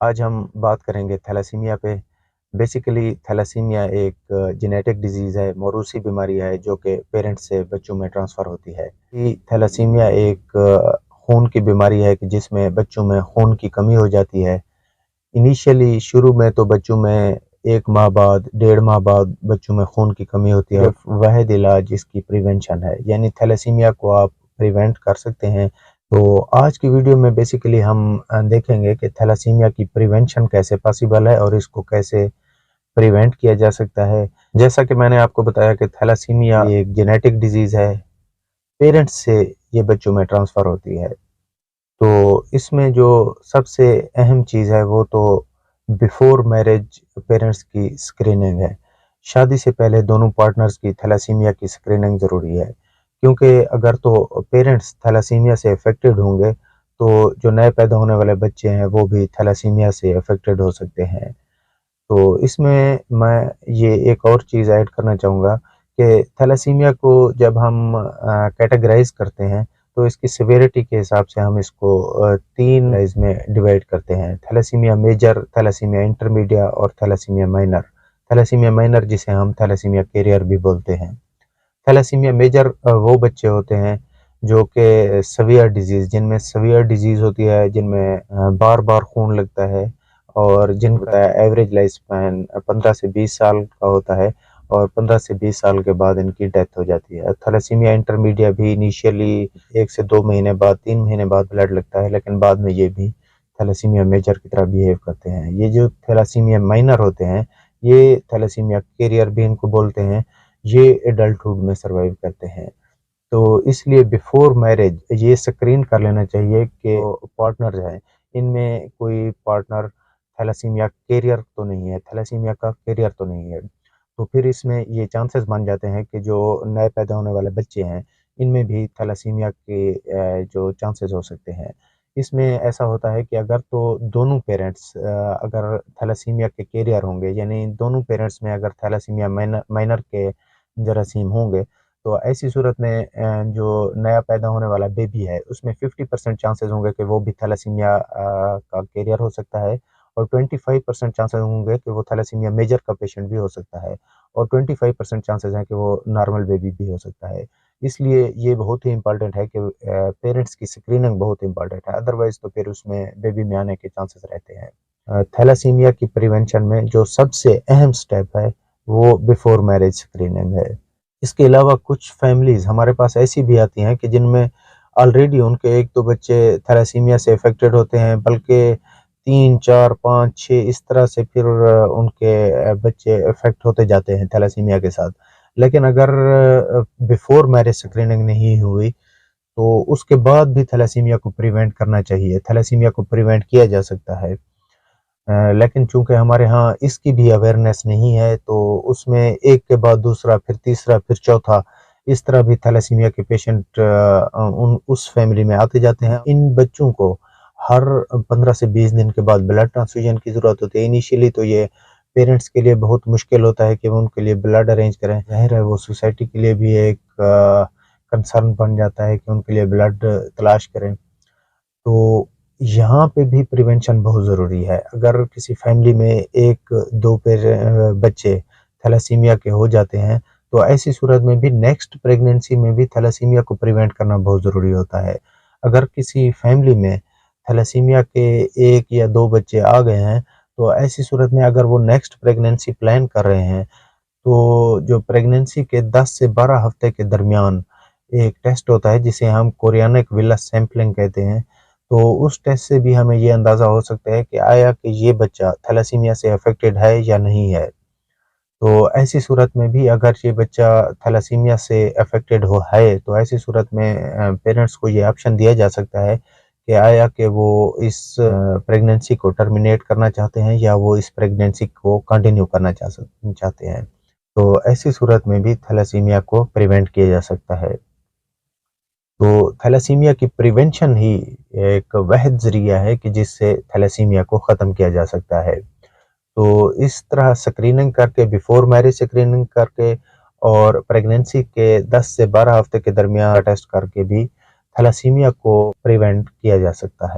आज हम बात करेंगे थैलेसीमिया पे। बेसिकली थैलेसीमिया एक जेनेटिक डिजीज़ है, मौरूसी बीमारी है जो कि पेरेंट्स से बच्चों में ट्रांसफ़र होती है। ये थैलेसीमिया एक खून की बीमारी है कि जिसमें बच्चों में खून की कमी हो जाती है। इनिशियली शुरू में तो बच्चों में 1 माह बाद, 1.5 माह बाद बच्चों में खून की कमी होती है। वाहिद इलाज इसकी प्रिवेंशन है, यानी थैलेसीमिया को आप प्रिवेंट कर सकते हैं। तो आज की वीडियो में बेसिकली हम देखेंगे कि थैलेसीमिया की प्रिवेंशन कैसे पॉसिबल है और इसको कैसे प्रिवेंट किया जा सकता है। जैसा कि मैंने आपको बताया कि थैलेसीमिया एक जेनेटिक डिजीज़ है, पेरेंट्स से ये बच्चों में ट्रांसफ़र होती है। तो इसमें जो सबसे अहम चीज़ है वो तो बिफोर मैरिज पेरेंट्स की स्क्रीनिंग है। शादी से पहले दोनों पार्टनर्स की थैलेसीमिया की स्क्रीनिंग ज़रूरी है, क्योंकि अगर तो पेरेंट्स थैलेसीमिया से अफेक्टेड होंगे तो जो नए पैदा होने वाले बच्चे हैं वो भी थैलेसीमिया से अफेक्टेड हो सकते हैं। तो इसमें मैं ये एक और चीज़ ऐड करना चाहूँगा कि थैलेसीमिया को जब हम कैटेगराइज़ करते हैं तो इसकी सिवियरिटी के हिसाब से हम इसको 3 में डिवाइड करते हैं। थैलेसीमिया मेजर, थैलेसीमिया इंटरमीडिएट और थैलेसीमिया माइनर। थैलेसीमिया माइनर जिसे हम थैलेसीमिया कैरियर भी बोलते हैं। थैलेसीमिया मेजर वो बच्चे होते हैं जो कि सीवियर डिजीज़, जिनमें सीवियर डिजीज़ होती है, जिनमें बार-बार खून लगता है और जिनका एवरेज लाइफ स्पैन 15 से 20 साल का होता है और 15 से 20 साल के बाद इनकी डेथ हो जाती है। थैलेसीमिया इंटरमीडिएट भी इनिशियली 1 से 2 महीने बाद, 3 महीने बाद ब्लड लगता है, लेकिन बाद में ये भी थैलेसीमिया मेजर की तरह बिहेव करते हैं। ये जो थैलेसीमिया माइनर होते हैं, ये थैलेसीमिया कैरियर भी इनको बोलते हैं, ये एडल्टहुड में सर्वाइव करते हैं। तो इसलिए बिफोर मैरिज ये स्क्रीन कर लेना चाहिए कि पार्टनर हैं, इनमें कोई पार्टनर थैलेसीमिया कैरियर तो नहीं है, थैलेसीमिया का कैरियर तो नहीं है। तो फिर इसमें ये चांसेस बन जाते हैं कि जो नए पैदा होने वाले बच्चे हैं, इनमें भी थैलेसीमिया के जो चांसेस हो सकते हैं। इसमें ऐसा होता है कि अगर तो दोनों पेरेंट्स अगर थैलेसीमिया के कैरियर होंगे, यानी दोनों पेरेंट्स में अगर थैलेसीमिया माइनर माइनर के जरासीम होंगे, तो ऐसी सूरत में जो नया पैदा होने वाला बेबी है, उसमें 50% चांसेस होंगे कि वो भी थैलेसीमिया का कैरियर हो सकता है और 25% चांसेस होंगे कि वो थैलेसीमिया मेजर का पेशेंट भी हो सकता है और 25% चांसेस हैं कि वो नॉर्मल बेबी भी हो सकता है। इसलिए ये बहुत ही इम्पोर्टेंट है कि पेरेंट्स की स्क्रीनिंग बहुत इम्पोर्टेंट है, अदरवाइज़ तो फिर उसमें बेबी में आने के चांसेस रहते हैं। थैलेसीमिया की प्रिवेंशन में जो सबसे अहम स्टेप है, वो बिफोर मैरिज स्क्रीनिंग है। इसके अलावा कुछ फैमिलीज़ हमारे पास ऐसी भी आती हैं कि जिनमें ऑलरेडी उनके 1-2 बच्चे थैलेसीमिया से अफ़ेक्टेड होते हैं, बल्कि 3, 4, 5, 6 इस तरह से फिर उनके बच्चे अफ़ेक्ट होते जाते हैं थैलेसीमिया के साथ। लेकिन अगर बिफ़ोर मैरिज स्क्रीनिंग नहीं हुई, तो उसके बाद भी थैलेसीमिया को प्रिवेंट करना चाहिए। थैलेसीमिया को प्रिवेंट किया जा सकता है। लेकिन चूँकि हमारे यहाँ इसकी भी अवेयरनेस नहीं है, तो उसमें एक के बाद दूसरा, फिर तीसरा, फिर चौथा, इस तरह भी थैलेसीमिया के पेशेंट उन उस फैमिली में आते जाते हैं। इन बच्चों को हर 15 से 20 दिन के बाद ब्लड ट्रांसफ्यूजन की ज़रूरत होती है। इनिशियली तो ये पेरेंट्स के लिए बहुत मुश्किल होता है कि वो उनके लिए ब्लड अरेंज करें। ज़ाहिर है वो सोसाइटी के लिए भी एक कंसर्न बन जाता है कि उनके लिए ब्लड तलाश करें। तो यहाँ पे भी प्रिवेंशन बहुत ज़रूरी है। अगर किसी फैमिली में 1-2 बच्चे थैलेसीमिया के हो जाते हैं, तो ऐसी सूरत में भी नेक्स्ट प्रेगनेंसी में भी थैलेसीमिया को प्रिवेंट करना बहुत ज़रूरी होता है। अगर किसी फैमिली में थैलेसीमिया के 1 या 2 बच्चे आ गए हैं, तो ऐसी सूरत में अगर वो नेक्स्ट प्रेगनेंसी प्लान कर रहे हैं, तो जो प्रेगनेंसी के 10 से 12 हफ्ते के दरमियान एक टेस्ट होता है जिसे हम कोरियानिक विलस सैंपलिंग कहते हैं। तो उस टेस्ट से भी हमें ये अंदाज़ा हो सकता है कि आया कि ये बच्चा थैलेसीमिया से अफ़ेक्टेड है या नहीं है। तो ऐसी सूरत में भी अगर ये बच्चा थैलेसीमिया से अफ़ेक्टेड है, तो ऐसी सूरत में पेरेंट्स को ये ऑप्शन दिया जा सकता है कि आया कि वो इस प्रेगनेंसी को टर्मिनेट करना चाहते हैं या वो इस प्रेगनेंसी को कंटिन्यू करना चाहते हैं। तो ऐसी सूरत में भी थैलेसीमिया को प्रिवेंट किया जा सकता है। तो थैलेसीमिया की प्रिवेंशन ही एक वाहिद ज़रिया है कि जिससे थैलेसीमिया को ख़त्म किया जा सकता है। तो इस तरह स्क्रीनिंग करके, बिफोर मैरिज स्क्रीनिंग करके और प्रेगनेंसी के 10 से 12 हफ्ते के दरमियान टेस्ट करके भी थैलेसीमिया को प्रिवेंट किया जा सकता है।